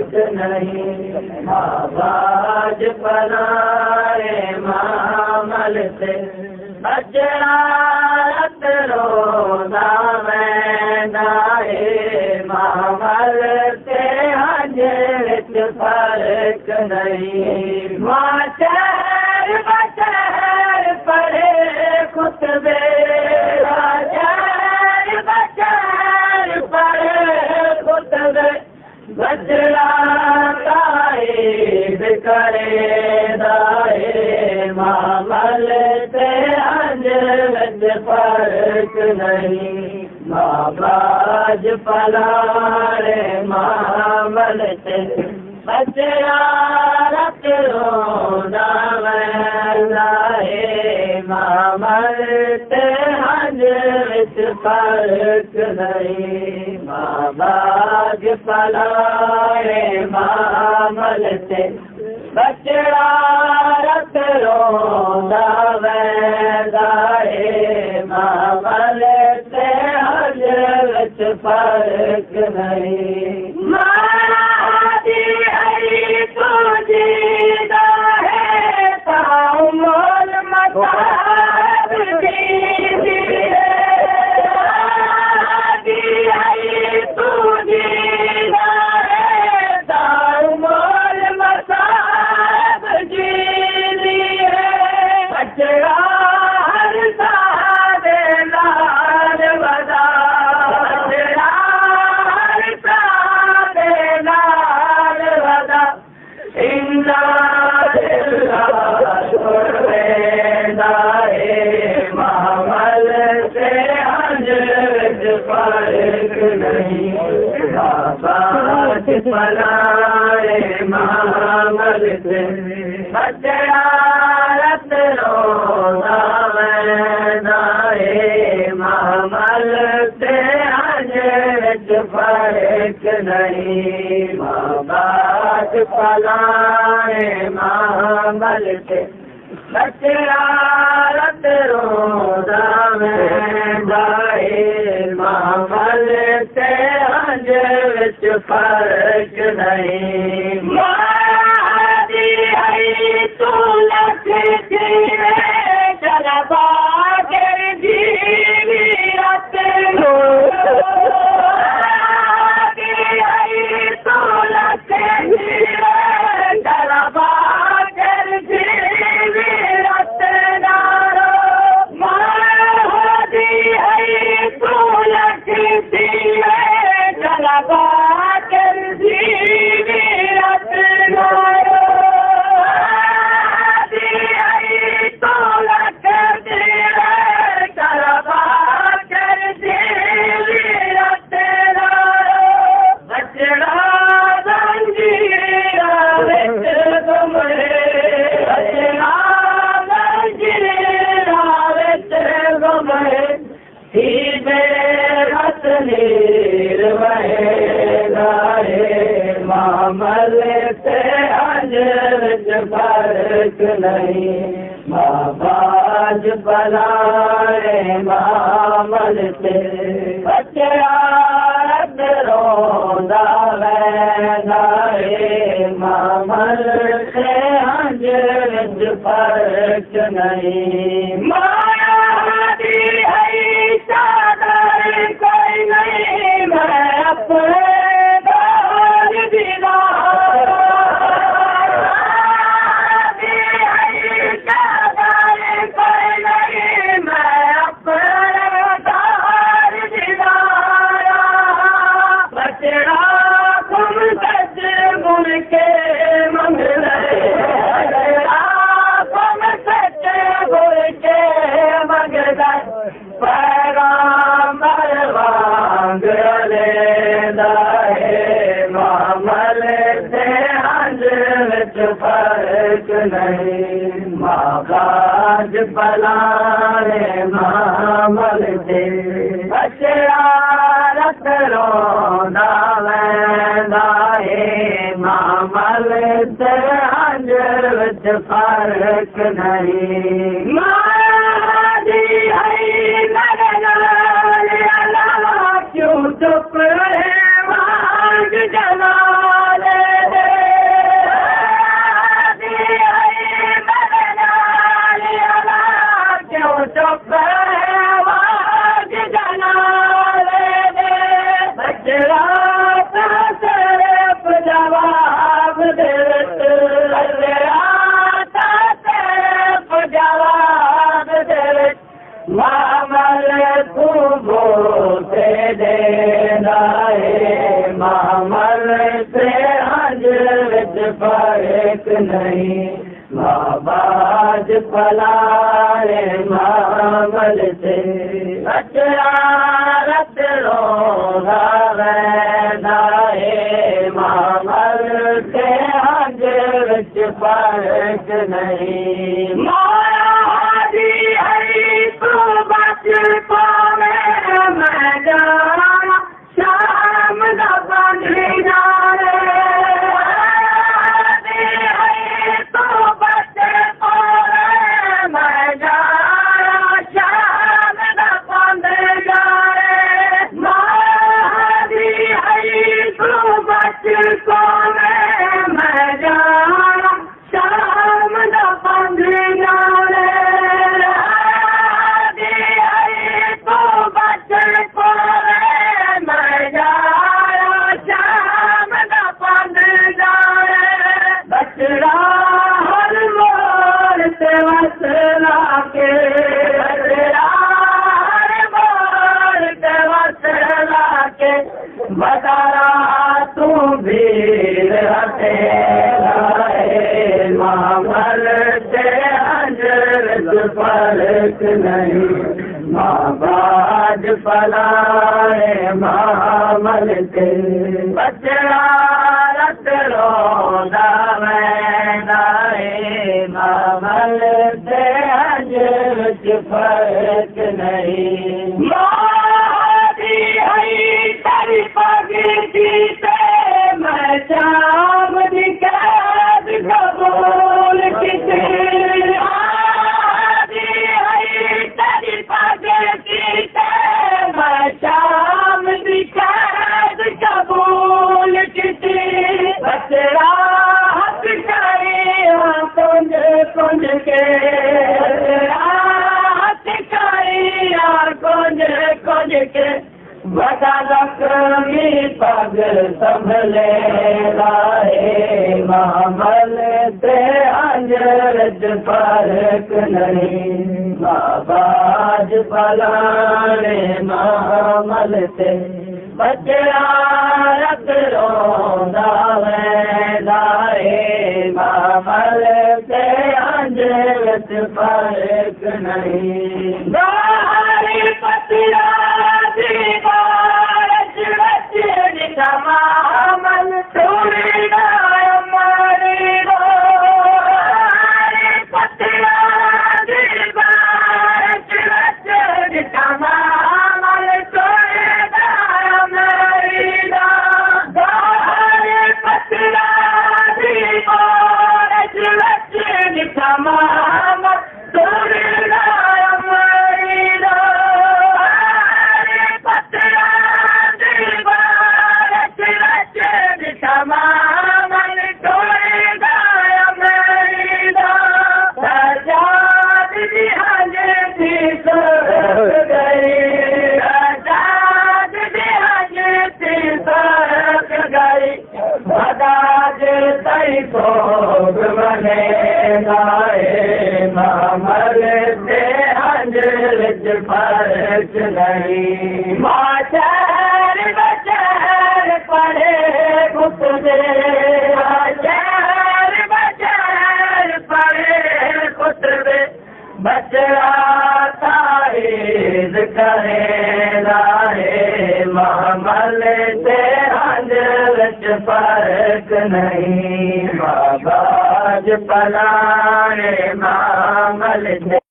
फर्क नहीं। आवाज पलाए मामल से बचड़ा रत रोदा मैदाए मामल से हज विच फर्क नहीं। माचर बचर पढ़े खुतबे माचर बचर पढ़े खुतबे बचड़ा ताईब करे दाए मामल से हज विच फर्क नहीं। बाबाज पलारे मामल से बचड़ा रत रोदा मैदाए मामल से हज विच फर्क नहीं। बाबाज पलारे मामल से बचड़ा रत रोदा मैदाए मामल से हज विच फर्क नहीं। मादी हरी तुझीदा है ताउमल मताब दी मादी हरी तुझीदा है ताउमल मताब दी बचड़ा हर सादे लाल बदा बचड़ा हर सादे लाल बदा इंदा मामल से हज विच फर्क नहीं। बाबाज पलाए मामल से बचड़ा रत रोदा मैदाए मामल से हज विच फर्क नहीं। बाबाज पलाए मामल से बचड़ा रत रोदा मैदाए मामल से हज विच फर्क नहीं। मादी हई तू लख जीवे चलबा कर जीवी रत मादी हई तू लख जीवे चलबा कर जीवी रत नारो मादी हई तू लख जीवे चलबा कर जीवी रत नारो मादी हई तू लख जीवे चलबा कर जीवी रत नारो बचड़ा जंजीरा विच गुमरे बचड़ा जंजीरा विच गुमरे ही बेरत नीर वहेगा रे मामल से हज विच फर्क नहीं। बाबाज पलाए मामल से बचड़ा रत रोदा मैदाए मामल से हज विच फर्क नहीं। मादी हई चादर कोई नहीं मैं अपने दार दिला मादी हई चादर कोई नहीं मैं अपने दार दिला बचड़ा गुम सच गुम के मंगले बचड़ा गुम सच गुम के मंगले पैगाम्बर वांग लेदाए मामल से हज विच फर्क नहीं। बाबाज पलाए मामल से बचड़ा रत रोदा मैदाए मामल से हज विच फर्क नहीं। मादी हई क्यों चुप रहे मांग जलाले ते हंज विच फर्क नहीं बाबाज पलाए मामल से बचड़ा रत रोदा वैदाए मामल से हंज विच फर्क नहीं माया दी हरी तू बच पावे मैं जाना शाम दा बंदी जाने बदारा तू भीड़ हटे मामल से अंजर फर्क नहीं बाबाज पलाए मामल से बचड़ा रत रोदा वैदाए मामल से अंजर फर्क नहीं पगती से मैं शाम दिखाद कबूल किसे तेरी पगती से मैं शाम दिखाद कबूल किसे बचड़ा हथ करे कुंज कुंज के हथ करे कुंज कुंज के बता लक्ष्मी पग संभले लाए मामल से अंजर फर्क नहीं बाबाज पलाने मामल से बचड़ा रत रोदा वैदाए मामल से अंजर फर्क नहीं पतिया मामल थोड़ी मारी रो पतिया मामल थोड़ी मारी रो पतिया मामल थोड़ी मारी रो मामल से अंजर फर्क नहीं माशर बचर पड़े खुतबे माशर बचर पड़े खुतबे बचड़ा तारीद करे लाए मामल से अंजर फर्क नहीं बाबाज पलाए मामल से